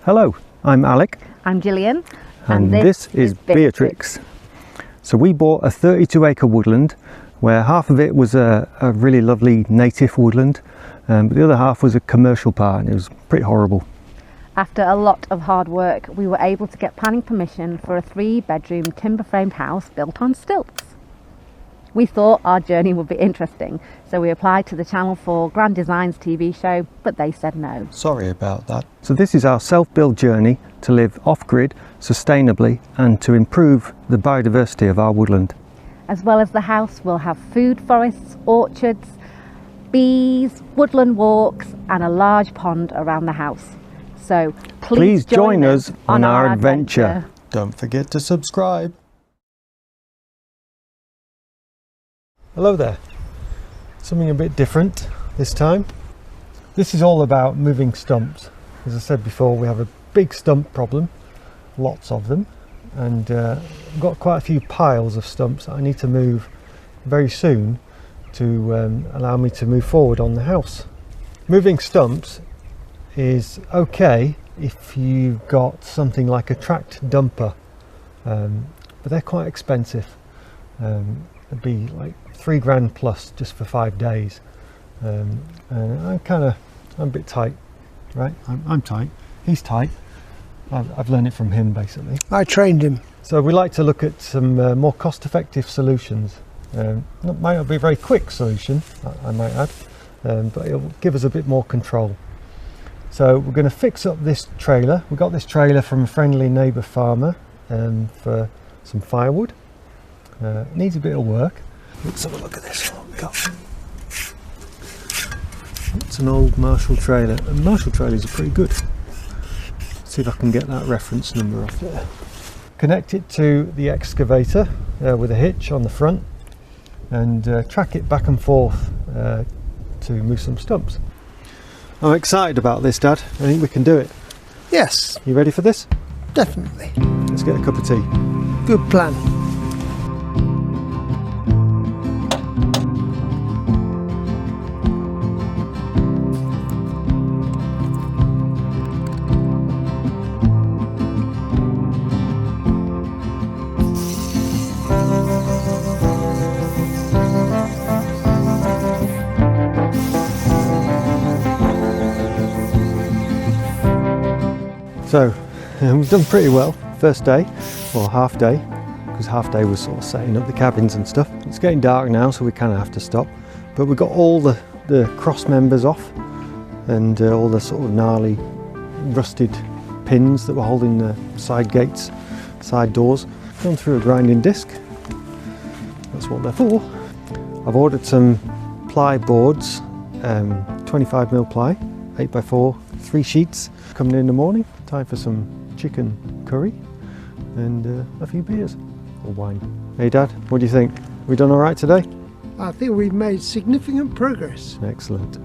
Hello, I'm Alec. I'm Gillian. And this is Beatrix. So we bought a 32-acre woodland where half of it was a really lovely native woodland, but the other half was a commercial part, and it was pretty horrible. After a lot of hard work, we were able to get planning permission for a 3-bedroom timber-framed house built on stilts. We thought our journey would be interesting, so we applied to the Channel 4 Grand Designs TV show, but they said no. Sorry about that. So this is our self-build journey to live off-grid, sustainably, and to improve the biodiversity of our woodland. As well as the house, we'll have food forests, orchards, bees, woodland walks, and a large pond around the house. So please join us on our adventure. Don't forget to subscribe. Hello there. Something a bit different this time. This is all about moving stumps. As I said before, we have a big stump problem, lots of them, and I've got quite a few piles of stumps that I need to move very soon to allow me to move forward on the house. Moving stumps is okay if you've got something like a tracked dumper, but they're quite expensive. It'd be like £3 plus just for 5 days, and I'm a bit tight, right? I'm tight, he's tight. I've learned it from him basically. I trained him. So we like to look at some more cost-effective solutions. Might not be a very quick solution, I might add, but it'll give us a bit more control. So we're going to fix up this trailer. We got this trailer from a friendly neighbour farmer for some firewood. It needs a bit of work. Let's have a look at this. What we got? It's an old Marshall trailer, and Marshall trailers are pretty good. Let's see if I can get that reference number off there. Connect it to the excavator with a hitch on the front, and track it back and forth to move some stumps. I'm excited about this, Dad. I think we can do it. Yes, You ready for this? definitely. Let's get a cup of tea. Good plan. So we've done pretty well first day, or half day, because half day was sort of setting up the cabins and stuff. It's getting dark now, so we kind of have to stop, but we got all the cross members off, and all the sort of gnarly rusted pins that were holding the side gates, side doors. Gone through a grinding disc, that's what they're for. I've ordered some ply boards, 25mm ply, 8x4, 3 sheets, coming in the morning. Time for some chicken curry and a few beers or wine. Hey Dad, what do you think? We done all right today? I think we've made significant progress. Excellent.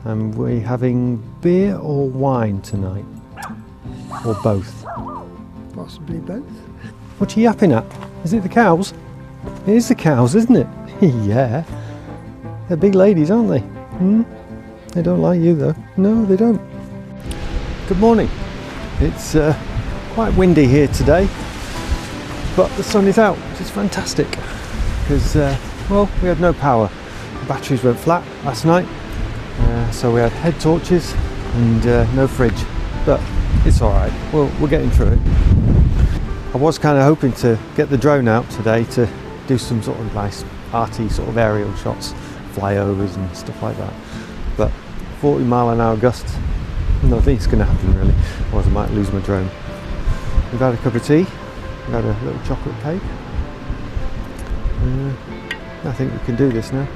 And we having beer or wine tonight? Or both? Possibly both. What are you yapping at? Is it the cows? It is the cows, isn't it? Yeah. They're big ladies, aren't they? They don't like you though. No, they don't. Good morning. It's quite windy here today, but the sun is out, which is fantastic because, well, we had no power. The batteries went flat last night, so we had head torches and no fridge, but it's all right. We're getting through it. I was kind of hoping to get the drone out today to do some sort of nice arty sort of aerial shots, flyovers and stuff like that, but 40-mile-an-hour gusts. No, I think it's going to happen really, otherwise I might lose my drone. We've had a cup of tea, we've had a little chocolate cake. I think we can do this now.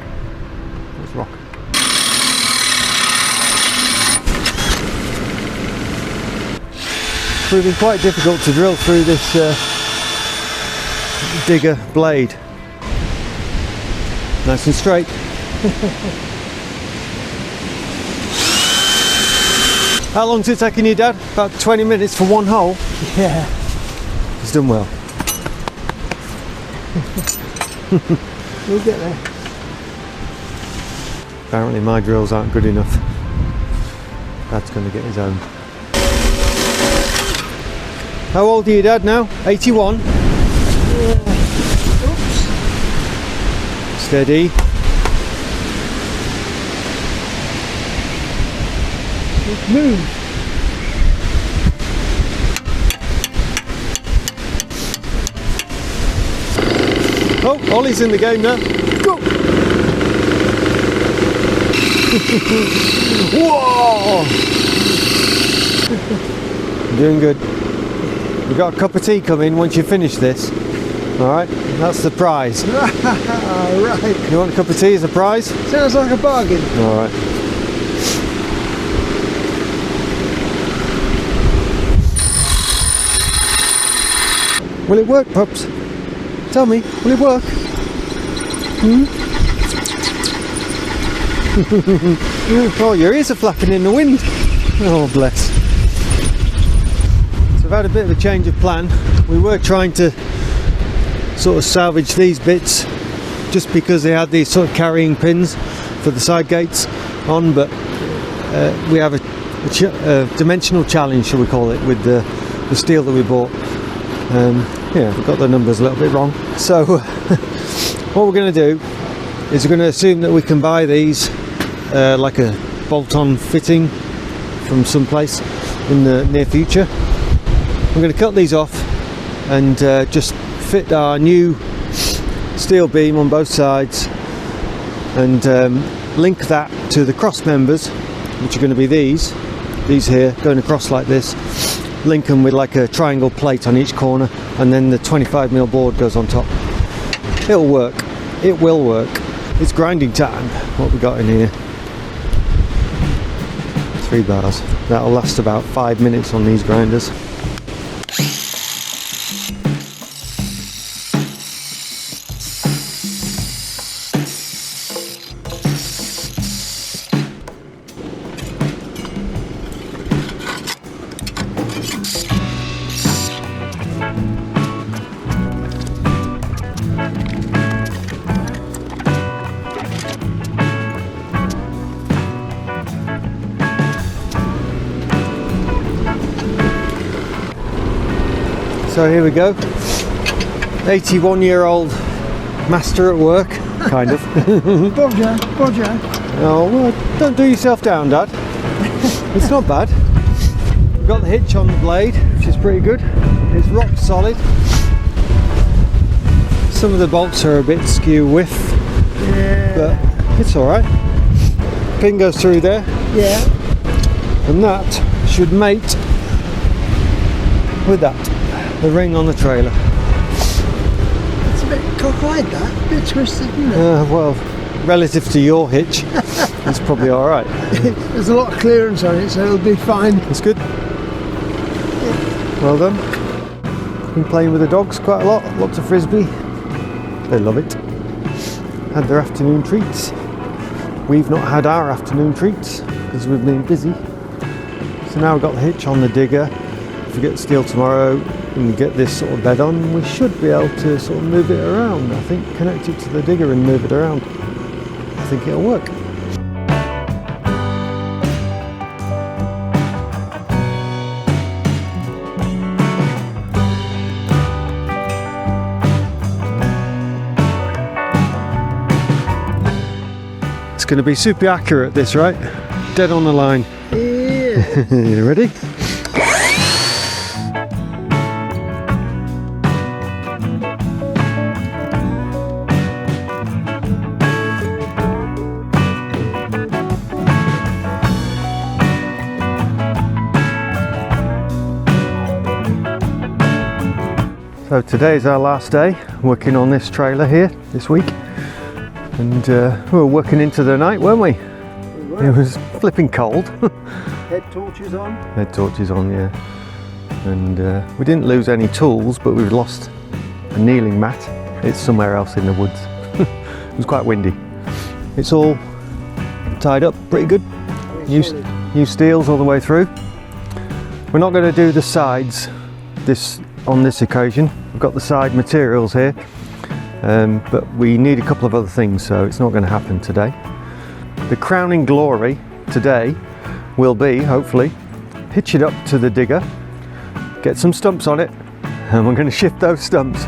Let's rock. It's proving quite difficult to drill through this digger blade. Nice and straight. How long's it taking you, Dad? About 20 minutes for one hole? Yeah. He's done well. We'll get there. Apparently my drills aren't good enough. Dad's going to get his own. How old are you, Dad, now? 81? Oops. Steady. It moved. Oh, Ollie's in the game now. Go! Whoa! You're doing good. We've got a cup of tea coming once you finish this. Alright, that's the prize. Right. You want a cup of tea as a prize? Sounds like a bargain. Alright. Will it work, pups? Tell me, will it work? Oh, your ears are flapping in the wind. Oh, bless. So I've had a bit of a change of plan. We were trying to sort of salvage these bits just because they had these sort of carrying pins for the side gates on, but we have a dimensional challenge, shall we call it, with the steel that we bought. Yeah, we got the numbers a little bit wrong. So what we're going to do is we're going to assume that we can buy these like a bolt-on fitting from someplace in the near future. I'm going to cut these off and just fit our new steel beam on both sides and link that to the cross members, which are going to be these here going across like this. Link them with like a triangle plate on each corner, and then the 25mm board goes on top. It'll work. It will work. It's grinding time. What we got in here? 3 bars. That'll last about 5 minutes on these grinders. So here we go, 81-year-old master at work, kind of. Bodger. Oh, well, don't do yourself down, Dad. It's not bad. We've got the hitch on the blade, which is pretty good. It's rock solid. Some of the bolts are a bit skew width, but it's alright. Pin goes through there. Yeah. And that should mate with that. The ring on the trailer. It's a bit cockeyed, that. A bit twisted, isn't it? Well, relative to your hitch, it's probably alright. There's a lot of clearance on it, so it'll be fine. It's good. Well done. Been playing with the dogs quite a lot. Lots of frisbee. They love it. Had their afternoon treats. We've not had our afternoon treats because we've been busy. So now we've got the hitch on the digger. If we get steel tomorrow and get this sort of bed on, we should be able to sort of move it around. I think connect it to the digger and move it around. I think it'll work. It's going to be super accurate, this, right? Dead on the line. Yeah. You ready? So today's our last day working on this trailer here this week, and we were working into the night, weren't we? It was flipping cold. Head torches on. Head torches on, yeah. And we didn't lose any tools, but we've lost a kneeling mat. It's somewhere else in the woods. It was quite windy. It's all tied up pretty good. New steels all the way through. We're not going to do the sides on this occasion. We've got the side materials here, but we need a couple of other things, so it's not going to happen today. The crowning glory today will be, hopefully, hitch it up to the digger, get some stumps on it, and we're going to shift those stumps.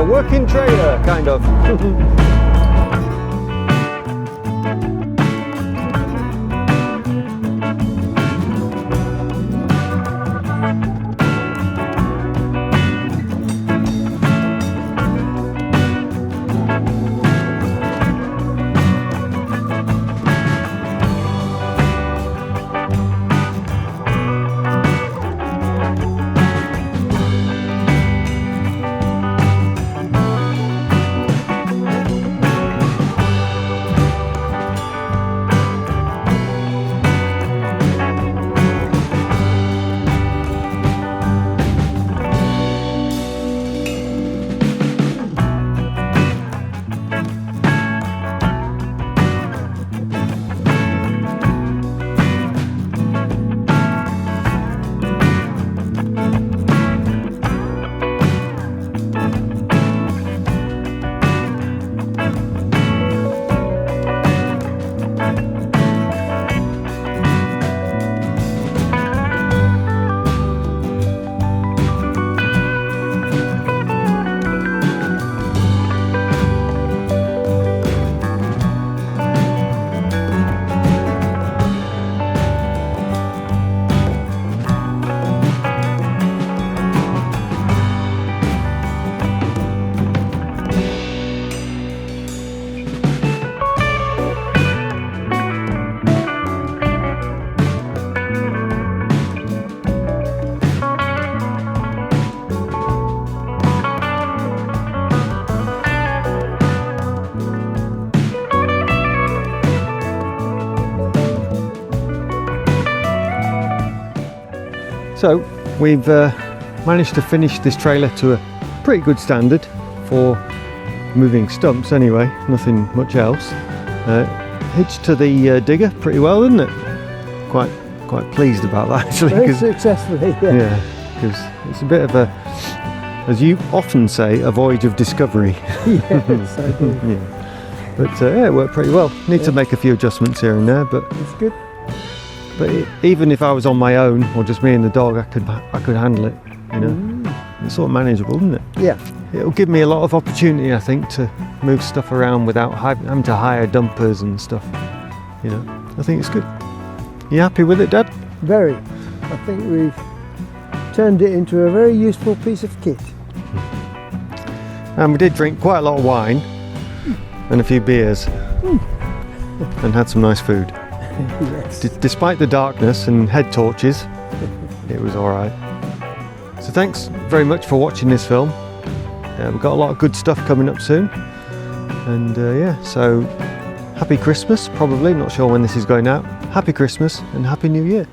Working trailer, kind of. So we've managed to finish this trailer to a pretty good standard for moving stumps anyway, nothing much else. Hitched to the digger pretty well, isn't it? Quite pleased about that actually. Very successfully, yeah. Yeah, because it's a bit of a, as you often say, a voyage of discovery. Yes, I do. Yeah. But yeah, it worked pretty well. Need to make a few adjustments here and there, but It's good. But even if I was on my own or just me and the dog, I could handle it. You know, it's sort of manageable, isn't it? Yeah. It'll give me a lot of opportunity, I think, to move stuff around without having to hire dumpers and stuff. You know, I think it's good. You happy with it, Dad? Very. I think we've turned it into a very useful piece of kit. And we did drink quite a lot of wine and a few beers and had some nice food. Yes. Despite the darkness and head torches, it was all right. So thanks very much for watching this film. We've got a lot of good stuff coming up soon. And yeah, so happy Christmas, probably. Not sure when this is going out. Happy Christmas and Happy New Year.